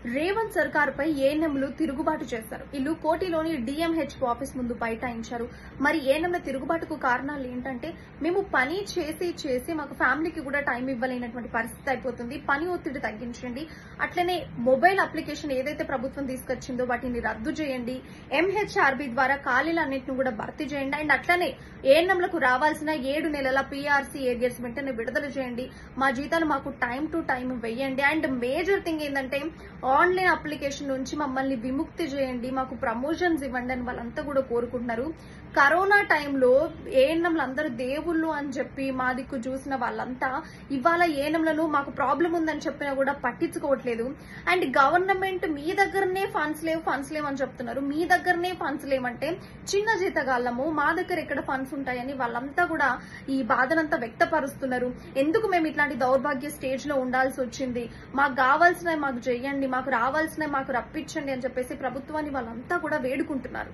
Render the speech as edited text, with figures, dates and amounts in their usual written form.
రేవంత్ సర్కారుపై ఏఎన్ఎంలు తిరుగుబాటు చేస్తారు. వీళ్ళు కోటిలోని డిఎంహెచ్ఓ ఆఫీస్ ముందు బైఠాయించారు. మరి ఏఎన్ఎంల తిరుగుబాటుకు కారణాలు ఏంటంటే, మేము పని చేసి మాకు ఫ్యామిలీకి కూడా టైం ఇవ్వలేనటువంటి పరిస్థితి అయిపోతుంది, పని ఒత్తిడి తగ్గించండి, అట్లనే మొబైల్ అప్లికేషన్ ఏదైతే ప్రభుత్వం తీసుకొచ్చిందో వాటిని రద్దు చేయండి, ఎంహెచ్ఆర్బీ ద్వారా ఖాళీలన్నింటిని కూడా భర్తీ చేయండి, అండ్ అట్లనే ఏఎన్ఎంలకు రావాల్సిన 7 నెలల పీఆర్సీ ఏరియర్స్ వెంటనే విడుదల చేయండి, మా జీతాలు మాకు టైం టు టైం వేయండి, అండ్ మేజర్ థింగ్ ఏంటంటే ఆన్లైన్ అప్లికేషన్ నుంచి మమ్మల్ని విముక్తి చేయండి, మాకు ప్రమోషన్స్ ఇవ్వండి అని వాళ్ళంతా కూడా కోరుకుంటున్నారు. కరోనా టైంలో ఏఎన్ఎంలు అందరూ దేవుళ్ళు అని చెప్పి మా దిక్కు చూసిన వాళ్ళంతా ఇవాళ ఏఎన్ఎంలను మాకు ప్రాబ్లం ఉందని చెప్పినా కూడా పట్టించుకోవట్లేదు. అండ్ గవర్నమెంట్ మీ దగ్గరనే ఫండ్స్ లేవు అని చెప్తున్నారు. మీ దగ్గరనే ఫండ్స్ లేవంటే చిన్న జీతగాళ్ళము, మా దగ్గర ఎక్కడ ఫండ్స్ ఉంటాయని వాళ్ళంతా కూడా ఈ బాధనంతా వ్యక్తపరుస్తున్నారు. ఎందుకు మేము ఇట్లాంటి దౌర్భాగ్య స్టేజ్ లో ఉండాల్సి వచ్చింది, మాకు కావాల్సినవి మాకు చెయ్యండి, మాకు రావాల్సినవి మాకు రప్పించండి అని చెప్పేసి ప్రభుత్వాన్ని వాళ్ళంతా కూడా వేడుకుంటున్నారు.